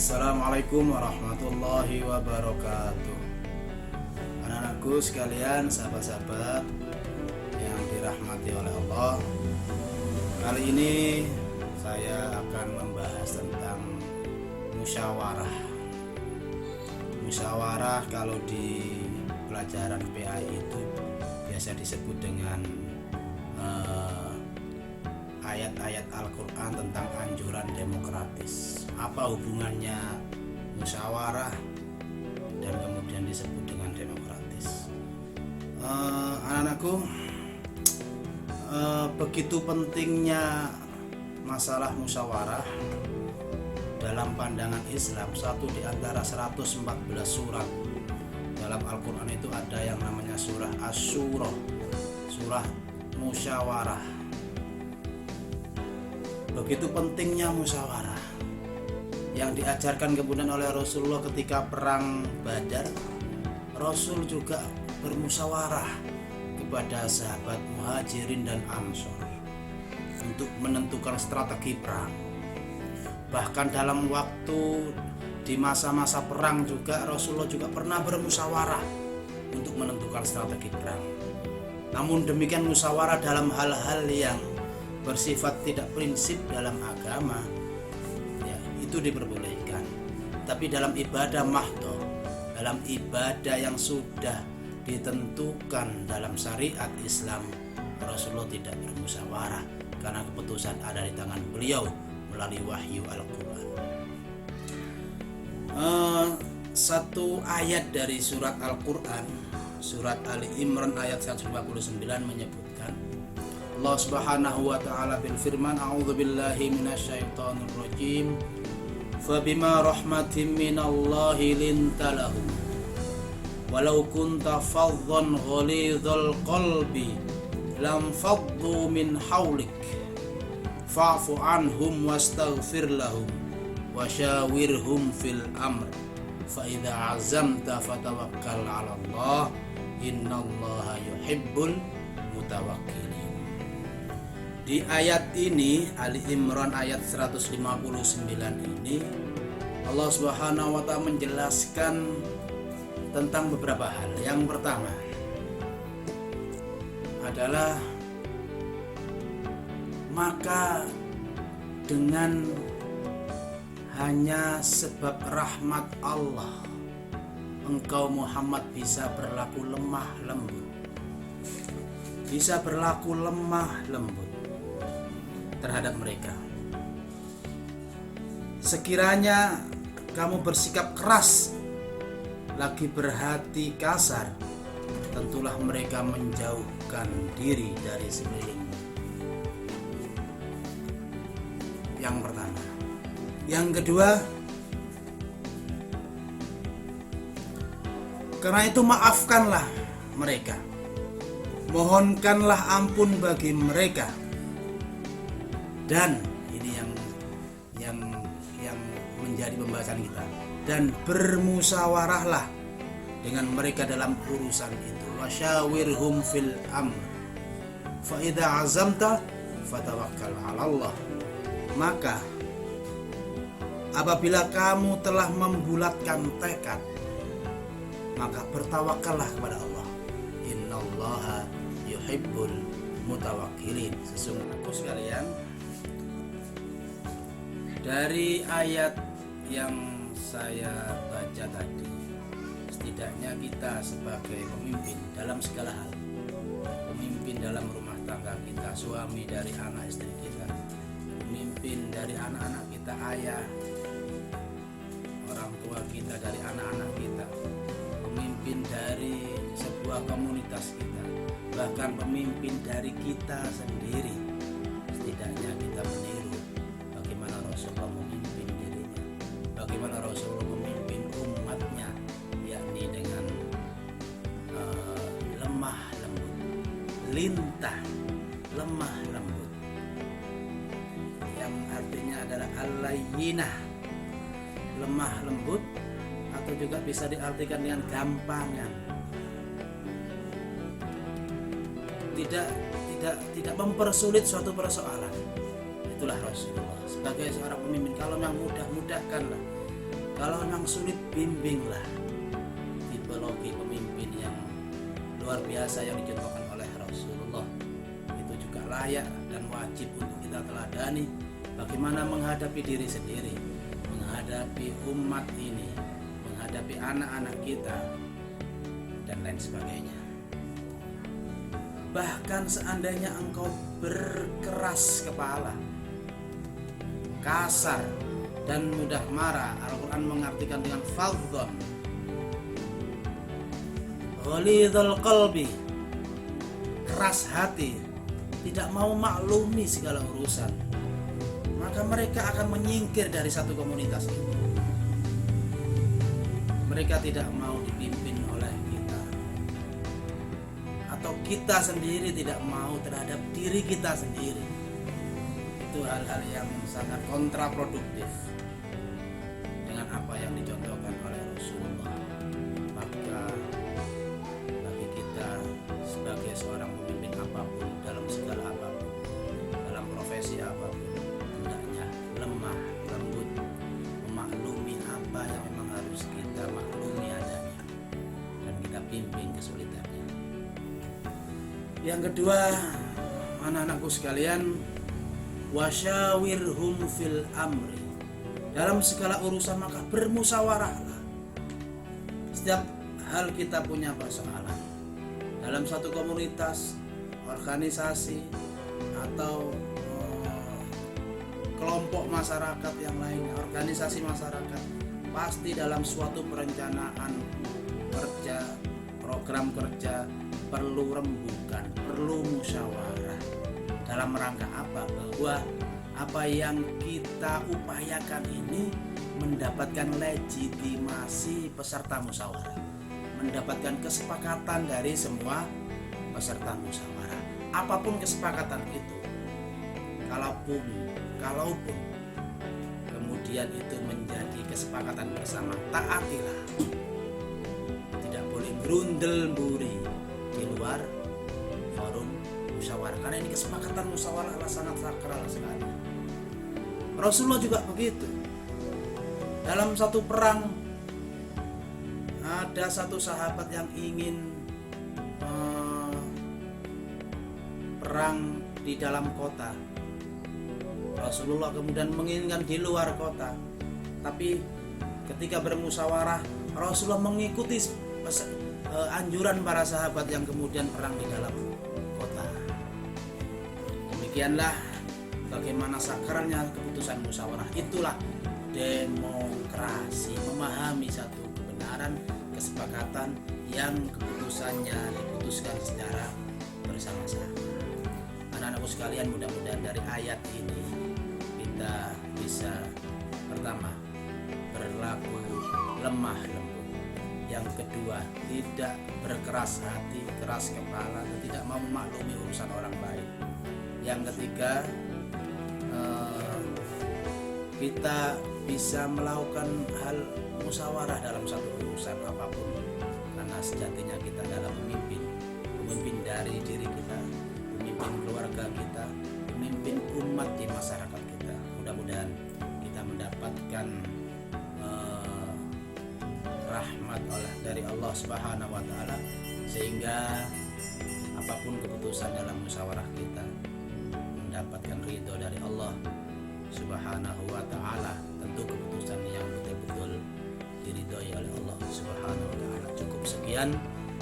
Assalamualaikum warahmatullahi wabarakatuh. Anak-anakku sekalian, sahabat-sahabat yang dirahmati oleh Allah, kali ini saya akan membahas tentang musyawarah. Musyawarah kalau di pelajaran PAI itu biasa disebut dengan ayat-ayat Al-Quran tentang anjuran demokratis. Apa hubungannya musyawarah dan kemudian disebut dengan demokratis? Anak-anakku, begitu pentingnya masalah musyawarah dalam pandangan Islam. Satu di antara 114 surat dalam Al-Quran itu ada yang namanya surah Asy-Syura, surah musyawarah. Begitu pentingnya musyawarah yang diajarkan kemudian oleh Rasulullah ketika perang Badar. Rasul juga bermusyawarah kepada sahabat Muhajirin dan Ansor untuk menentukan strategi perang. Bahkan dalam waktu di masa-masa perang juga Rasulullah juga pernah bermusyawarah untuk menentukan strategi perang. Namun demikian musyawarah dalam hal-hal yang bersifat tidak prinsip dalam agama, ya, itu diperbolehkan. Tapi dalam ibadah mahdhah, dalam ibadah yang sudah ditentukan dalam syariat Islam, Rasulullah tidak bermusyawarah karena keputusan ada di tangan beliau melalui wahyu Al-Quran. Satu ayat dari surat Al-Quran, surat Ali Imran ayat 159 menyebutkan, Allah Subhanahu wa taala berfirman, a'udzubillahi minasyaitonir rajim, fabima rahmatin minallahi lintalahum walau kunta faddan ghalidhal qalbi lam faddu min hawlik fa'fu anhum wastaghfir lahum wasyawirhum fil amr fa idza azamta fatawakkal 'ala Allah innallaha yuhibbul mutawakkilin. Di ayat ini, Ali Imran ayat 159 ini, Allah Subhanahu wa ta'ala menjelaskan tentang beberapa hal. Yang pertama adalah, maka dengan hanya sebab rahmat Allah engkau Muhammad bisa berlaku lemah lembut. Bisa berlaku lemah lembut terhadap mereka. Sekiranya kamu bersikap keras, lagi berhati kasar, tentulah mereka menjauhkan diri dari sekelilingmu. Yang pertama. Yang kedua, karena itu maafkanlah mereka, mohonkanlah ampun bagi mereka. Dan ini yang menjadi pembahasan kita. Dan bermusyawarahlah dengan mereka dalam urusan itu. Wasyawirhum fil amr. Fa idza azamta fatawakkal 'ala Allah. Maka apabila kamu telah membulatkan tekad, maka bertawakallah kepada Allah. Innallaha yuhibbul mutawakkilin. Sesungguhnya aku sekalian, dari ayat yang saya baca tadi, setidaknya kita sebagai pemimpin dalam segala hal, pemimpin dalam rumah tangga kita, suami dari anak istri kita, pemimpin dari anak-anak kita, ayah, orang tua kita dari anak-anak kita, pemimpin dari sebuah komunitas kita, bahkan pemimpin dari kita sendiri, setidaknya kita meniru bagaimana Rasulullah memimpin dirinya, bagaimana Rasulullah memimpin umatnya, yakni dengan lemah lembut, lintah, lemah lembut, yang artinya adalah al-layyinah, lemah lembut, atau juga bisa diartikan dengan gampangan. Tidak tidak mempersulit suatu persoalan. Itulah Rasulullah sebagai seorang pemimpin. Kalau memang mudah-mudahkanlah, kalau memang sulit bimbinglah. Tipologi pemimpin yang luar biasa yang dicontohkan oleh Rasulullah itu juga layak dan wajib untuk kita teladani. Bagaimana menghadapi diri sendiri, menghadapi umat ini, menghadapi anak-anak kita, dan lain sebagainya. Bahkan seandainya engkau berkeras kepala, kasar dan mudah marah, Al-Quran mengartikan dengan fadhon, ghalidhal qalbi, keras hati, tidak mau maklumi segala urusan, maka mereka akan menyingkir dari satu komunitas itu. Mereka tidak mau dipimpin oleh kita, atau kita sendiri tidak mau terhadap diri kita sendiri. Itu hal-hal yang sangat kontraproduktif dengan apa yang dicontohkan oleh Rasulullah. Maka bagi kita sebagai seorang pemimpin apapun, dalam segala apapun, dalam profesi apapun, hendaknya lemah lembut, memaklumi apa yang memang harus kita maklumi adanya, dan kita pimpin kesulitannya. Yang kedua, anak-anakku sekalian, wasyawirhum fil amri, dalam segala urusan maka bermusyawarahlah. Setiap hal kita punya persoalan dalam satu komunitas, organisasi, atau kelompok masyarakat yang lainnya, organisasi masyarakat, pasti dalam suatu perencanaan kerja, program kerja, perlu rembukan, perlu musyawarah. Dalam rangka apa? Bahwa apa yang kita upayakan ini mendapatkan legitimasi peserta musyawarah, mendapatkan kesepakatan dari semua peserta musyawarah. Apapun kesepakatan itu, kalaupun kemudian itu menjadi kesepakatan bersama, taatilah. Tidak boleh berundel-buri di luar forum musyawarah, karena ini kesepakatan musyawarah sangat sakral sekali. Rasulullah juga begitu. Dalam satu perang, ada satu sahabat yang ingin perang di dalam kota. Rasulullah kemudian menginginkan di luar kota, tapi ketika bermusyawarah, Rasulullah mengikuti anjuran para sahabat yang kemudian perang di dalam kota. Demikianlah bagaimana sakralnya keputusan musyawarah. Itulah demokrasi, memahami satu kebenaran, kesepakatan yang keputusannya diputuskan secara bersama-sama. Anak-anakku sekalian, mudah-mudahan dari ayat ini kita bisa, pertama, berlaku lemah lembut. Yang kedua, tidak berkeras hati, keras kepala, dan tidak mau memaklumi urusan orang lain. Yang ketiga, kita bisa melakukan hal musyawarah dalam satu urusan apapun, karena sejatinya kita adalah pemimpin dari diri kita, pemimpin keluarga kita, pemimpin umat di masyarakat kita. Mudah-mudahan kita mendapatkan rahmat dari Allah Subhanahu wa taala, sehingga apapun keputusan dalam musyawarah kita mendapatkan ridho dari Allah Subhanahu wa taala. Tentu keputusan yang betul-betul diridhoi oleh Allah Subhanahu wa taala. Cukup sekian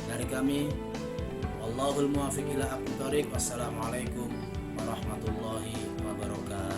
dari kami. Wallahul muwaffiq ila aqwamit thoriq. Wassalamualaikum warahmatullahi wabarakatuh.